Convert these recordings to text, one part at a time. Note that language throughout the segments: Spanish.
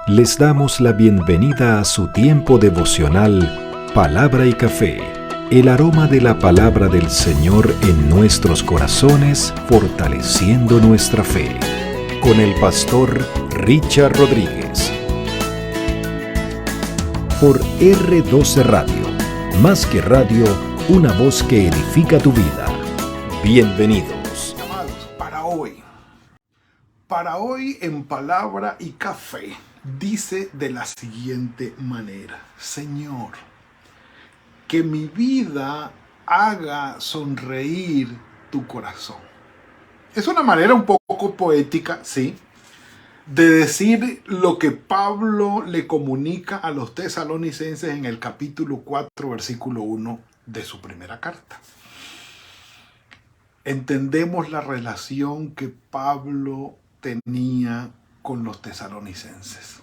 Les damos la bienvenida a su tiempo devocional Palabra y Café, el aroma de la palabra del Señor en nuestros corazones, fortaleciendo nuestra fe. Con el pastor Richard Rodríguez. Por R12 Radio, más que radio, una voz que edifica tu vida. Bienvenidos. Amados, para hoy en Palabra y Café, dice de la siguiente manera: Señor, que mi vida haga sonreír tu corazón. Es una manera un poco poética, sí, de decir lo que Pablo le comunica a los tesalonicenses en el capítulo 4, versículo 1 de su primera carta. Entendemos la relación que Pablo tenía con los tesalonicenses.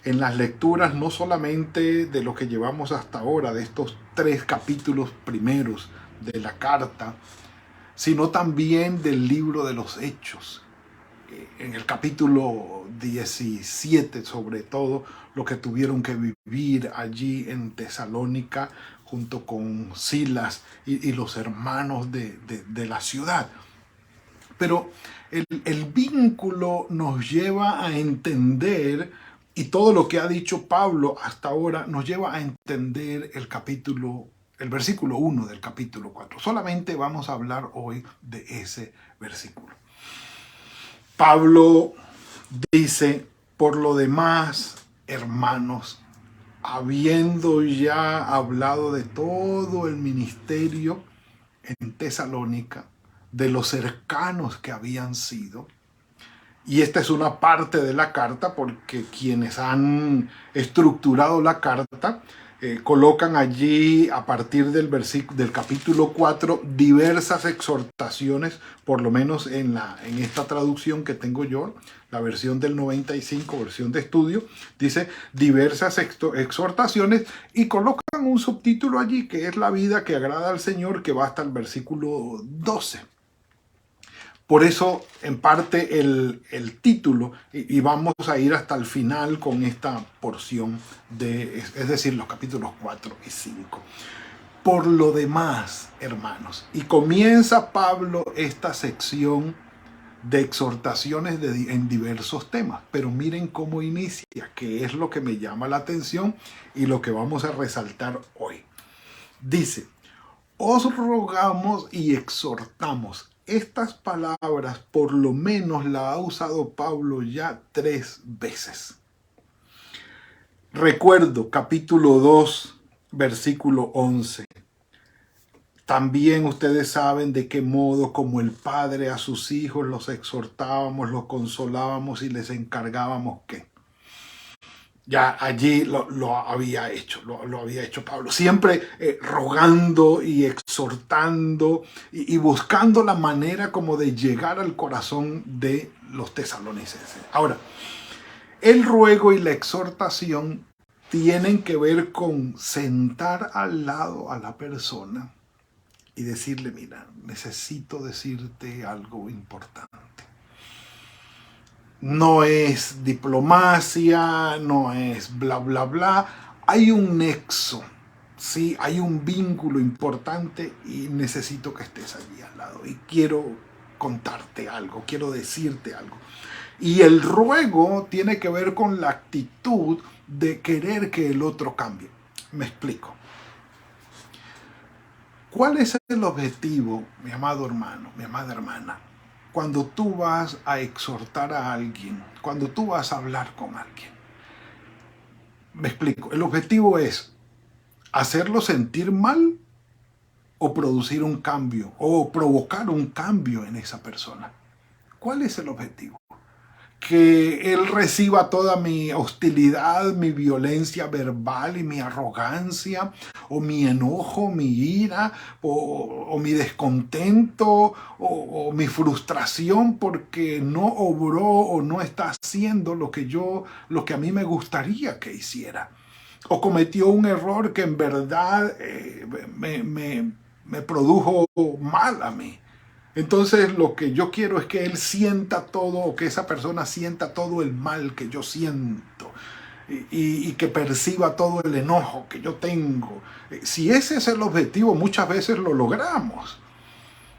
En las lecturas no solamente de lo que llevamos hasta ahora, de estos 3 capítulos primeros de la carta, sino también del libro de los Hechos. En el capítulo 17, sobre todo, lo que tuvieron que vivir allí en Tesalónica junto con Silas y los hermanos de la ciudad. Pero el vínculo nos lleva a entender, y todo lo que ha dicho Pablo hasta ahora nos lleva a entender el versículo 1 del capítulo 4. Solamente vamos a hablar hoy de ese versículo. Pablo dice: por lo demás, hermanos, habiendo ya hablado de todo el ministerio en Tesalónica, de los cercanos que habían sido, y esta es una parte de la carta porque quienes han estructurado la carta colocan allí, a partir del capítulo 4, diversas exhortaciones, por lo menos en esta traducción que tengo yo, la versión del 95, versión de estudio, dice diversas exhortaciones, y colocan un subtítulo allí que es la vida que agrada al Señor, que va hasta el versículo 12. Por eso, en parte, el título, y vamos a ir hasta el final con esta porción, es decir, los capítulos 4 y 5. Por lo demás, hermanos, y comienza Pablo esta sección de exhortaciones en diversos temas, pero miren cómo inicia, que es lo que me llama la atención y lo que vamos a resaltar hoy. Dice: os rogamos y exhortamos. Estas palabras por lo menos la ha usado Pablo ya 3 veces. Recuerdo capítulo 2, versículo 11. También ustedes saben de qué modo, como el Padre a sus hijos, los exhortábamos, los consolábamos y les encargábamos que. Ya allí lo había hecho Pablo, siempre rogando y exhortando y buscando la manera como de llegar al corazón de los tesalonicenses. Ahora, el ruego y la exhortación tienen que ver con sentar al lado a la persona y decirle: mira, necesito decirte algo importante. No es diplomacia, no es bla, bla, bla. Hay un nexo, ¿sí? Hay un vínculo importante y necesito que estés allí al lado. Y quiero contarte algo, quiero decirte algo. Y el ruego tiene que ver con la actitud de querer que el otro cambie. Me explico. ¿Cuál es el objetivo, mi amado hermano, mi amada hermana? Cuando tú vas a exhortar a alguien, cuando tú vas a hablar con alguien. Me explico. El objetivo es hacerlo sentir mal o producir un cambio o provocar un cambio en esa persona. ¿Cuál es el objetivo? Que él reciba toda mi hostilidad, mi violencia verbal y mi arrogancia, o mi enojo, mi ira, o mi descontento, o mi frustración porque no obró o no está haciendo lo que a mí me gustaría que hiciera. O cometió un error que en verdad me produjo mal a mí. Entonces lo que yo quiero es que él sienta todo, o que esa persona sienta todo el mal que yo siento, y que perciba todo el enojo que yo tengo. Si ese es el objetivo, muchas veces lo logramos.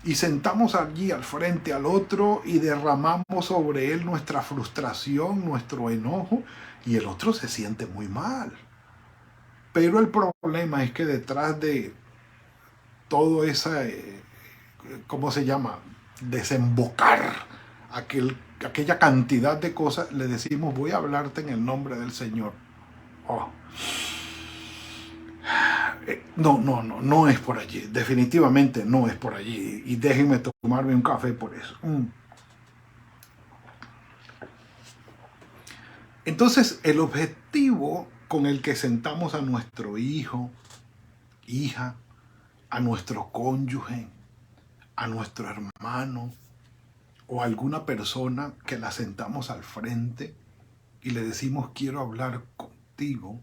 Y sentamos allí al frente al otro y derramamos sobre él nuestra frustración, nuestro enojo, y el otro se siente muy mal. Pero el problema es que detrás de todo esa, ¿cómo se llama? Desembocar aquella cantidad de cosas, le decimos, voy a hablarte en el nombre del Señor. Oh. No es por allí. Definitivamente no es por allí. Y déjenme tomarme un café por eso. Entonces, el objetivo con el que sentamos a nuestro hijo, hija, a nuestro cónyuge, a nuestro hermano o a alguna persona que la sentamos al frente y le decimos, quiero hablar contigo,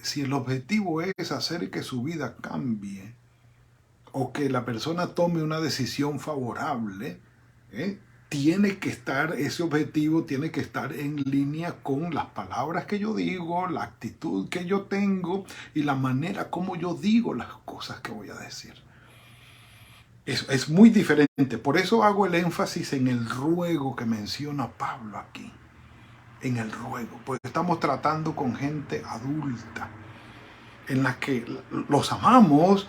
si el objetivo es hacer que su vida cambie o que la persona tome una decisión favorable, tiene que estar, ese objetivo tiene que estar en línea con las palabras que yo digo, la actitud que yo tengo y la manera como yo digo las cosas que voy a decir. Es muy diferente. Por eso hago el énfasis en el ruego que menciona Pablo aquí. En el ruego, pues estamos tratando con gente adulta, en la que los amamos,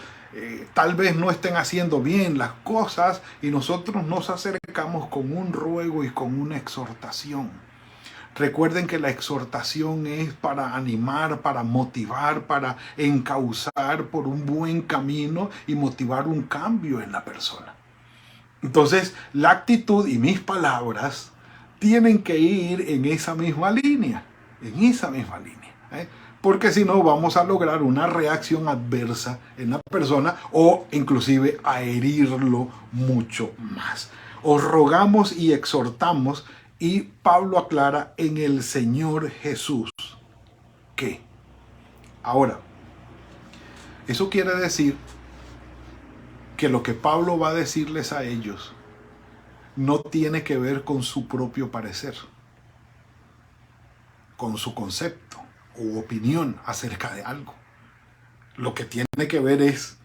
tal vez no estén haciendo bien las cosas y nosotros nos acercamos con un ruego y con una exhortación. Recuerden que la exhortación es para animar, para motivar, para encauzar por un buen camino y motivar un cambio en la persona. Entonces, la actitud y mis palabras tienen que ir en esa misma línea, porque si no vamos a lograr una reacción adversa en la persona o inclusive a herirlo mucho más. Os rogamos y exhortamos, y Pablo aclara, en el Señor Jesús. ¿Qué? Ahora, eso quiere decir que lo que Pablo va a decirles a ellos no tiene que ver con su propio parecer, con su concepto u opinión acerca de algo. Lo que tiene que ver es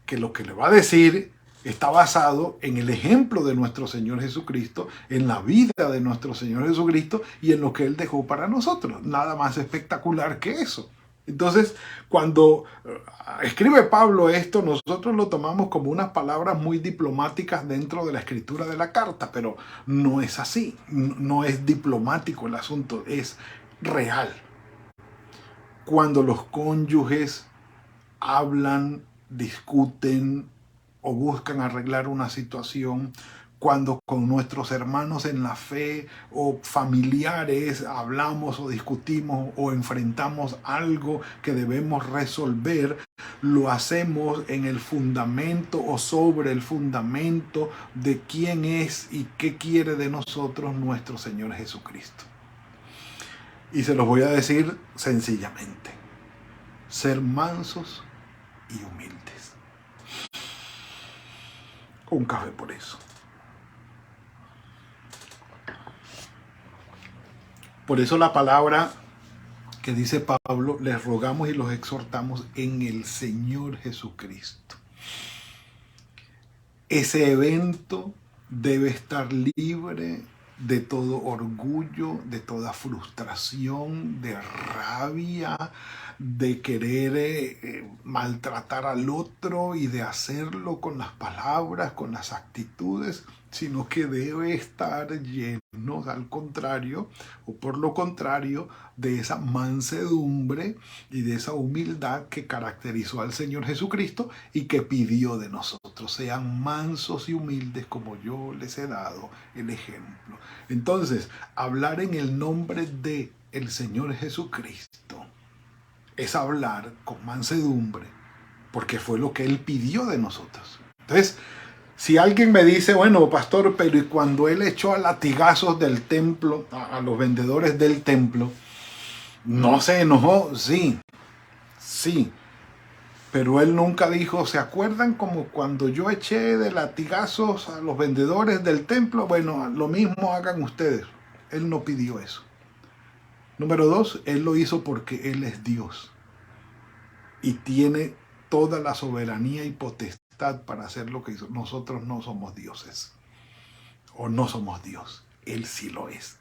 que lo que le va a decir está basado en el ejemplo de nuestro Señor Jesucristo, en la vida de nuestro Señor Jesucristo y en lo que Él dejó para nosotros. Nada más espectacular que eso. Entonces, cuando escribe Pablo esto, nosotros lo tomamos como unas palabras muy diplomáticas dentro de la escritura de la carta, pero no es así, no es diplomático el asunto, es real. Cuando los cónyuges hablan, discuten o buscan arreglar una situación, cuando con nuestros hermanos en la fe o familiares hablamos o discutimos o enfrentamos algo que debemos resolver, lo hacemos en el fundamento o sobre el fundamento de quién es y qué quiere de nosotros nuestro Señor Jesucristo. Y se los voy a decir sencillamente: ser mansos y humildes. Un café por eso. Por eso la palabra que dice Pablo, les rogamos y los exhortamos en el Señor Jesucristo. Ese evento debe estar libre de todo orgullo, de toda frustración, de rabia, de querer maltratar al otro y de hacerlo con las palabras, con las actitudes, sino que debe estar lleno, al contrario, o por lo contrario, de esa mansedumbre y de esa humildad que caracterizó al Señor Jesucristo y que pidió de nosotros. Sean mansos y humildes como yo les he dado el ejemplo. Entonces, hablar en el nombre de el Señor Jesucristo es hablar con mansedumbre, porque fue lo que Él pidió de nosotros. Entonces, si alguien me dice, bueno, pastor, pero ¿y cuando Él echó a latigazos del templo, a los vendedores del templo, no se enojó? Sí. Pero él nunca dijo, ¿se acuerdan como cuando yo eché de latigazos a los vendedores del templo? Bueno, lo mismo hagan ustedes. Él no pidió eso. Número 2, él lo hizo porque él es Dios y tiene toda la soberanía y potestad para hacer lo que hizo. Nosotros no somos dioses o no somos Dios. Él sí lo es.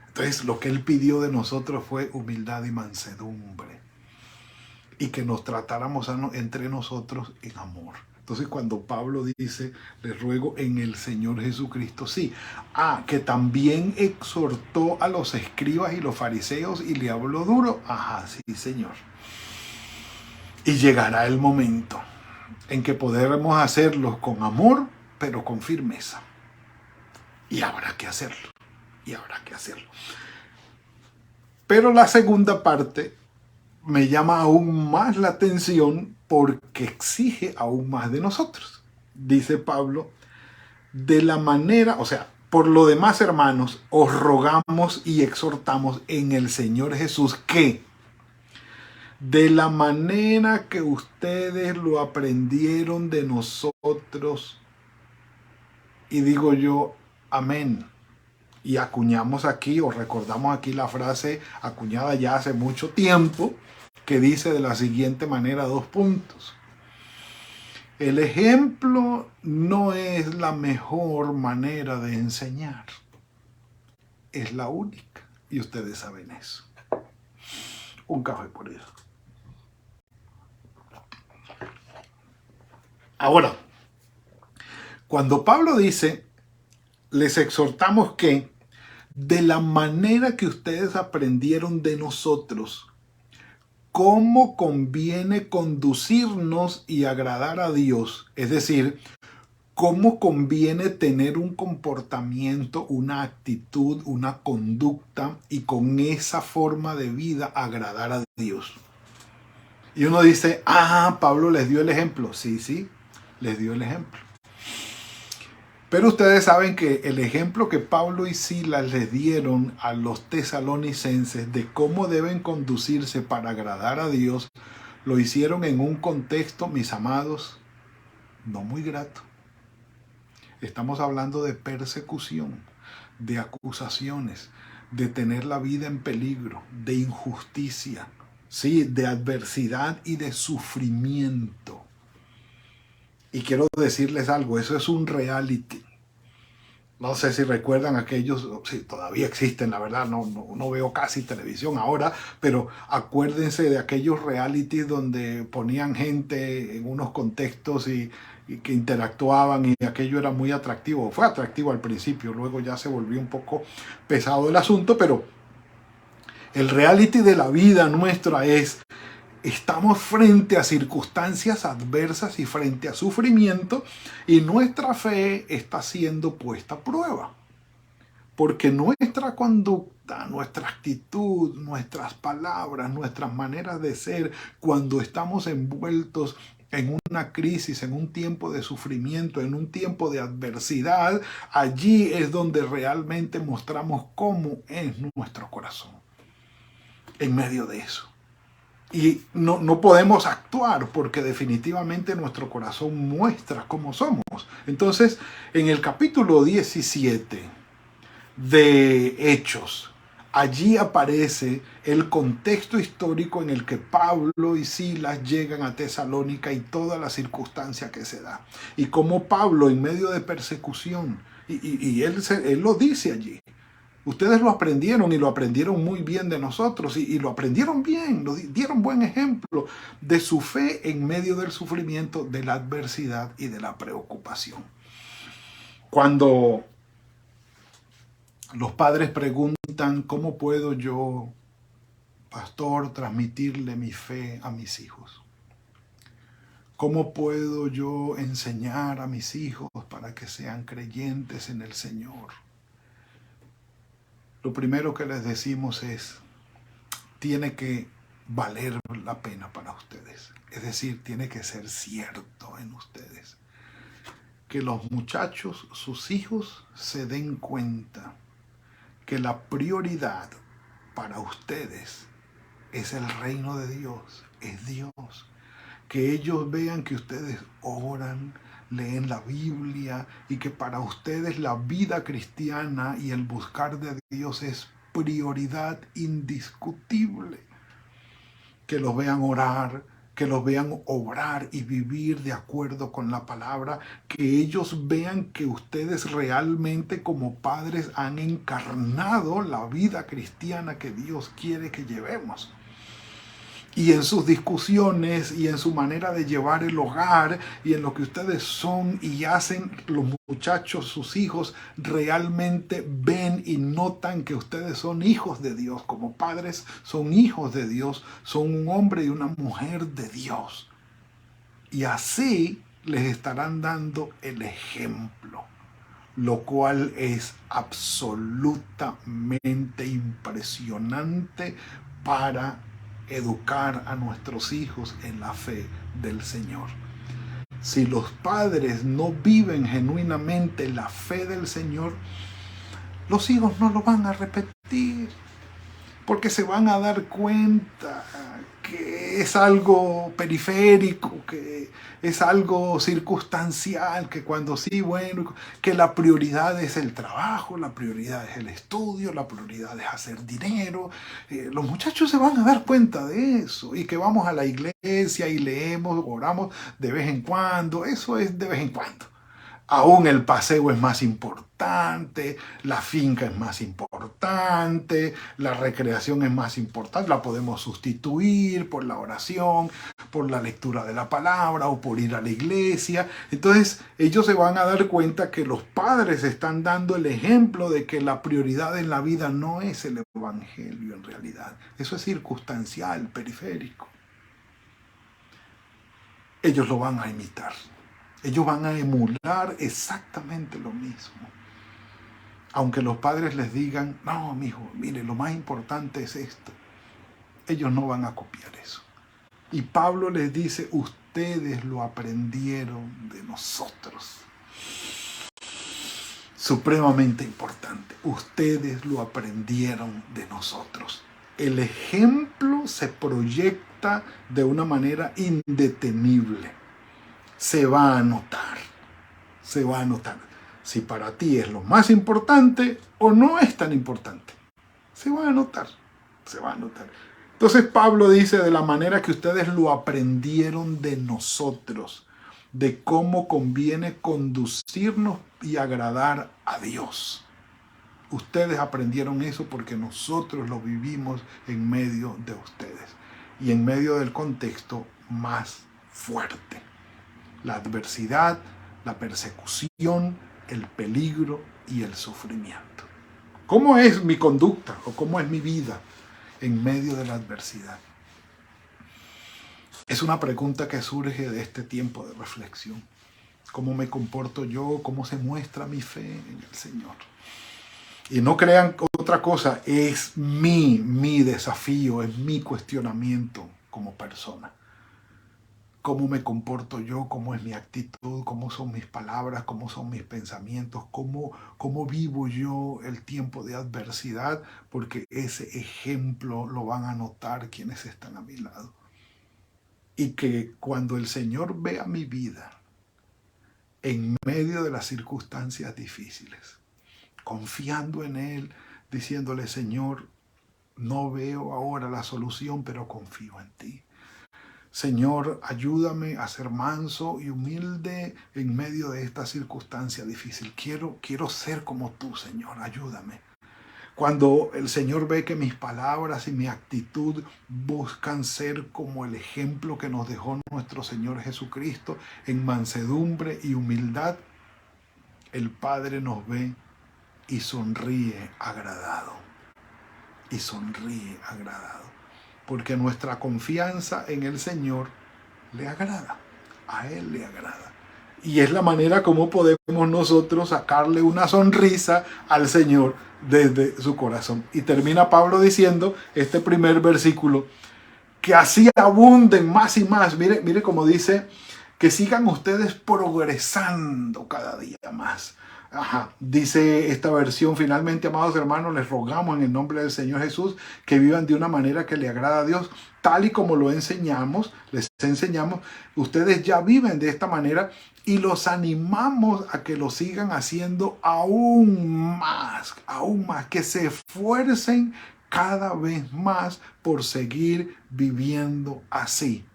Entonces, lo que él pidió de nosotros fue humildad y mansedumbre y que nos tratáramos entre nosotros en amor. Entonces, cuando Pablo dice, les ruego en el Señor Jesucristo, sí. Que también exhortó a los escribas y los fariseos y le habló duro. Ajá, sí, Señor. Y llegará el momento en que podremos hacerlo con amor, pero con firmeza. Y habrá que hacerlo. Y habrá que hacerlo. Pero la segunda parte me llama aún más la atención porque exige aún más de nosotros. Dice Pablo, de la manera, o sea, por lo demás, hermanos, os rogamos y exhortamos en el Señor Jesús que de la manera que ustedes lo aprendieron de nosotros, y digo yo, amén. Y acuñamos aquí, o recordamos aquí la frase acuñada ya hace mucho tiempo, que dice de la siguiente manera, 2 puntos. El ejemplo no es la mejor manera de enseñar, es la única, y ustedes saben eso. Un café por eso. Ahora, cuando Pablo dice, les exhortamos que de la manera que ustedes aprendieron de nosotros, cómo conviene conducirnos y agradar a Dios, es decir, cómo conviene tener un comportamiento, una actitud, una conducta y con esa forma de vida agradar a Dios. Y uno dice, Pablo les dio el ejemplo. Sí, les dio el ejemplo. Pero ustedes saben que el ejemplo que Pablo y Silas les dieron a los tesalonicenses de cómo deben conducirse para agradar a Dios, lo hicieron en un contexto, mis amados, no muy grato. Estamos hablando de persecución, de acusaciones, de tener la vida en peligro, de injusticia, sí, de adversidad y de sufrimiento. Y quiero decirles algo, eso es un reality. No sé si recuerdan aquellos, sí, todavía existen, la verdad, no veo casi televisión ahora, pero acuérdense de aquellos realities donde ponían gente en unos contextos y que interactuaban y aquello era muy atractivo. Fue atractivo al principio, luego ya se volvió un poco pesado el asunto, pero el reality de la vida nuestra es: estamos frente a circunstancias adversas y frente a sufrimiento y nuestra fe está siendo puesta a prueba. Porque nuestra conducta, nuestra actitud, nuestras palabras, nuestras maneras de ser, cuando estamos envueltos en una crisis, en un tiempo de sufrimiento, en un tiempo de adversidad, allí es donde realmente mostramos cómo es nuestro corazón en medio de eso. Y no podemos actuar porque definitivamente nuestro corazón muestra cómo somos. Entonces, en el capítulo 17 de Hechos, allí aparece el contexto histórico en el que Pablo y Silas llegan a Tesalónica y toda la circunstancia que se da. Y cómo Pablo, en medio de persecución, y él lo dice allí, ustedes lo aprendieron y lo aprendieron muy bien de nosotros y lo aprendieron bien, lo dieron buen ejemplo de su fe en medio del sufrimiento, de la adversidad y de la preocupación. Cuando los padres preguntan, ¿cómo puedo yo, pastor, transmitirle mi fe a mis hijos? ¿Cómo puedo yo enseñar a mis hijos para que sean creyentes en el Señor? Lo primero que les decimos es, tiene que valer la pena para ustedes. Es decir, tiene que ser cierto en ustedes. Que los muchachos, sus hijos, se den cuenta que la prioridad para ustedes es el reino de Dios, es Dios. que ellos vean que ustedes oran, leen la Biblia y que para ustedes la vida cristiana y el buscar de Dios es prioridad indiscutible. Que los vean orar, que los vean obrar y vivir de acuerdo con la palabra, que ellos vean que ustedes realmente como padres han encarnado la vida cristiana que Dios quiere que llevemos. Y en sus discusiones y en su manera de llevar el hogar y en lo que ustedes son y hacen, los muchachos, sus hijos, realmente ven y notan que ustedes son hijos de Dios. Como padres son hijos de Dios, son un hombre y una mujer de Dios. Y así les estarán dando el ejemplo, lo cual es absolutamente impresionante para educar a nuestros hijos en la fe del Señor. Si los padres no viven genuinamente la fe del Señor, los hijos no lo van a repetir, porque se van a dar cuenta que es algo periférico, que es algo circunstancial, que cuando sí, bueno, que la prioridad es el trabajo, la prioridad es el estudio, la prioridad es hacer dinero. Los muchachos se van a dar cuenta de eso, y que vamos a la iglesia y leemos, oramos de vez en cuando, eso es de vez en cuando. Aún el paseo es más importante, la finca es más importante, la recreación es más importante, la podemos sustituir por la oración, por la lectura de la palabra o por ir a la iglesia. Entonces ellos se van a dar cuenta que los padres están dando el ejemplo de que la prioridad en la vida no es el evangelio en realidad. Eso es circunstancial, periférico. Ellos lo van a imitar. Ellos van a emular exactamente lo mismo. Aunque los padres les digan, no, mijo, mire, lo más importante es esto. Ellos no van a copiar eso. Y Pablo les dice, ustedes lo aprendieron de nosotros. Supremamente importante. Ustedes lo aprendieron de nosotros. El ejemplo se proyecta de una manera indetenible. Se va a notar, se va a notar si para ti es lo más importante o no es tan importante. Se va a notar, se va a notar. Entonces Pablo dice de la manera que ustedes lo aprendieron de nosotros, de cómo conviene conducirnos y agradar a Dios. Ustedes aprendieron eso porque nosotros lo vivimos en medio de ustedes y en medio del contexto más fuerte. La adversidad, la persecución, el peligro y el sufrimiento. ¿Cómo es mi conducta o cómo es mi vida en medio de la adversidad? Es una pregunta que surge de este tiempo de reflexión. ¿Cómo me comporto yo? ¿Cómo se muestra mi fe en el Señor? Y no crean otra cosa, es mi desafío, es mi cuestionamiento como persona. Cómo me comporto yo, cómo es mi actitud, cómo son mis palabras, cómo son mis pensamientos, cómo vivo yo el tiempo de adversidad, porque ese ejemplo lo van a notar quienes están a mi lado. Y que cuando el Señor vea mi vida en medio de las circunstancias difíciles, confiando en Él, diciéndole, Señor, no veo ahora la solución, pero confío en ti. Señor, ayúdame a ser manso y humilde en medio de esta circunstancia difícil. Quiero ser como tú, Señor, ayúdame. Cuando el Señor ve que mis palabras y mi actitud buscan ser como el ejemplo que nos dejó nuestro Señor Jesucristo en mansedumbre y humildad, el Padre nos ve y sonríe agradado. Y sonríe agradado. Porque nuestra confianza en el Señor le agrada, a Él le agrada. Y es la manera como podemos nosotros sacarle una sonrisa al Señor desde su corazón. Y termina Pablo diciendo, este primer versículo, que así abunden más y más. Mire cómo dice, que sigan ustedes progresando cada día más. Dice esta versión: finalmente, amados hermanos, les rogamos en el nombre del Señor Jesús que vivan de una manera que le agrada a Dios, tal y como les enseñamos. Ustedes ya viven de esta manera y los animamos a que lo sigan haciendo aún más, que se esfuercen cada vez más por seguir viviendo así,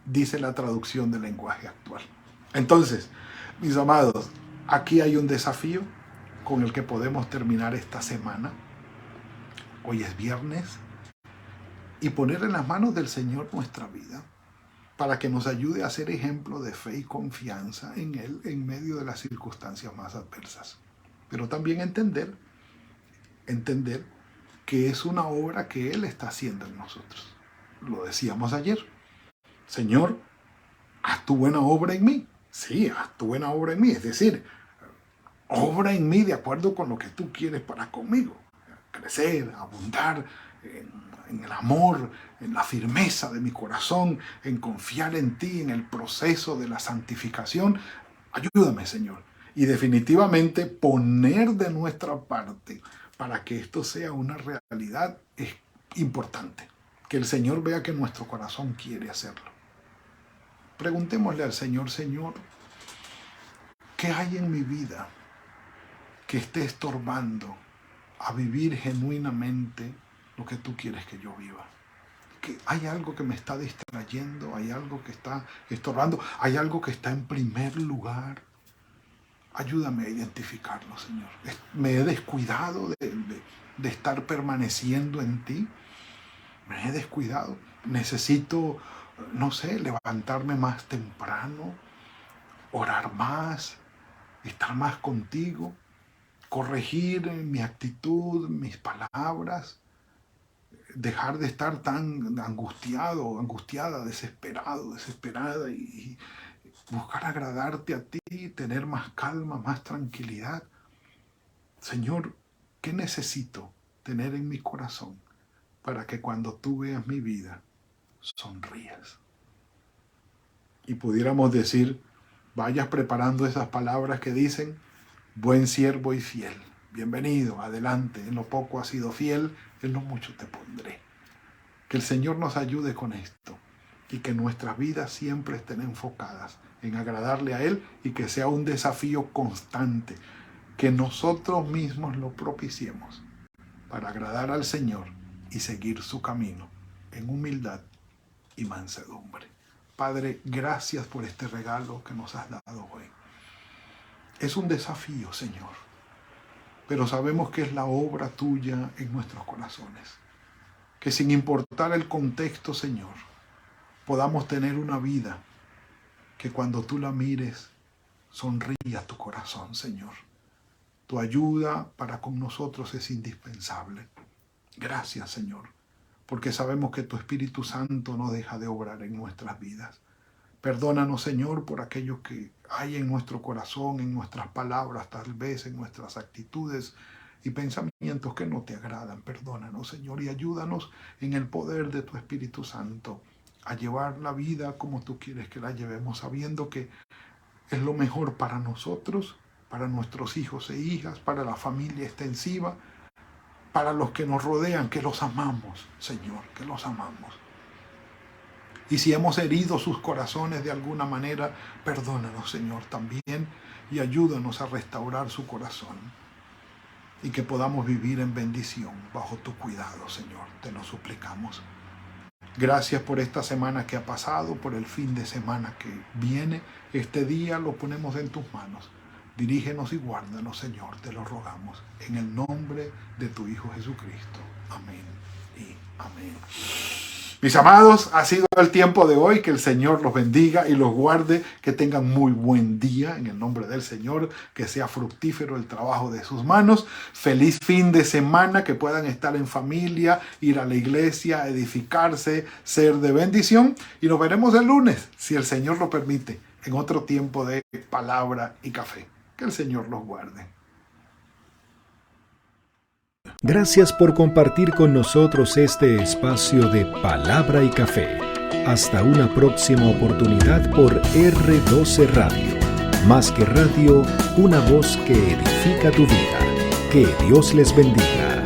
dice la traducción del lenguaje actual. Entonces, mis amados, aquí hay un desafío con el que podemos terminar esta semana. Hoy es viernes, y poner en las manos del Señor nuestra vida para que nos ayude a ser ejemplo de fe y confianza en Él en medio de las circunstancias más adversas. Pero también entender que es una obra que Él está haciendo en nosotros. Lo decíamos ayer: Señor, haz tu buena obra en mí. Sí, haz tu buena obra en mí, es decir, obra en mí de acuerdo con lo que tú quieres para conmigo. Crecer, abundar en el amor, en la firmeza de mi corazón, en confiar en ti, en el proceso de la santificación. Ayúdame, Señor. Y definitivamente poner de nuestra parte para que esto sea una realidad es importante. Que el Señor vea que nuestro corazón quiere hacerlo. Preguntémosle al Señor: Señor, ¿qué hay en mi vida que esté estorbando a vivir genuinamente lo que tú quieres que yo viva? Que hay algo que me está distrayendo, hay algo que está estorbando, hay algo que está en primer lugar. Ayúdame a identificarlo, Señor. Me he descuidado de estar permaneciendo en ti. Me he descuidado. Necesito, levantarme más temprano, orar más, estar más contigo, corregir mi actitud, mis palabras, dejar de estar tan angustiada, desesperada y buscar agradarte a ti, tener más calma, más tranquilidad. Señor, ¿qué necesito tener en mi corazón para que cuando tú veas mi vida sonrías? Y pudiéramos decir: vayas preparando esas palabras que dicen: buen siervo y fiel, bienvenido, adelante, en lo poco has sido fiel, en lo mucho te pondré. Que el Señor nos ayude con esto y que nuestras vidas siempre estén enfocadas en agradarle a Él, y que sea un desafío constante, que nosotros mismos lo propiciemos para agradar al Señor y seguir su camino en humildad y mansedumbre. Padre, gracias por este regalo que nos has dado hoy. Es un desafío, Señor, pero sabemos que es la obra tuya en nuestros corazones. Que sin importar el contexto, Señor, podamos tener una vida que cuando tú la mires sonría tu corazón, Señor. Tu ayuda para con nosotros es indispensable. Gracias, Señor, porque sabemos que tu Espíritu Santo no deja de obrar en nuestras vidas. Perdónanos, Señor, por aquello que hay en nuestro corazón, en nuestras palabras, tal vez en nuestras actitudes y pensamientos que no te agradan. Perdónanos, Señor, y ayúdanos en el poder de tu Espíritu Santo a llevar la vida como tú quieres que la llevemos, sabiendo que es lo mejor para nosotros, para nuestros hijos e hijas, para la familia extensiva, para los que nos rodean, que los amamos, Señor, que los amamos. Y si hemos herido sus corazones de alguna manera, perdónanos, Señor, también, y ayúdanos a restaurar su corazón. Y que podamos vivir en bendición bajo tu cuidado, Señor. Te lo suplicamos. Gracias por esta semana que ha pasado, por el fin de semana que viene. Este día lo ponemos en tus manos. Dirígenos y guárdanos, Señor, te lo rogamos. En el nombre de tu Hijo Jesucristo. Amén y amén. Mis amados, ha sido el tiempo de hoy. Que el Señor los bendiga y los guarde. Que tengan muy buen día en el nombre del Señor. Que sea fructífero el trabajo de sus manos. Feliz fin de semana. Que puedan estar en familia, ir a la iglesia, edificarse, ser de bendición. Y nos veremos el lunes, si el Señor lo permite, en otro tiempo de palabra y café. Que el Señor los guarde. Gracias por compartir con nosotros este espacio de Palabra y Café. Hasta una próxima oportunidad por R12 Radio. Más que radio, una voz que edifica tu vida. Que Dios les bendiga.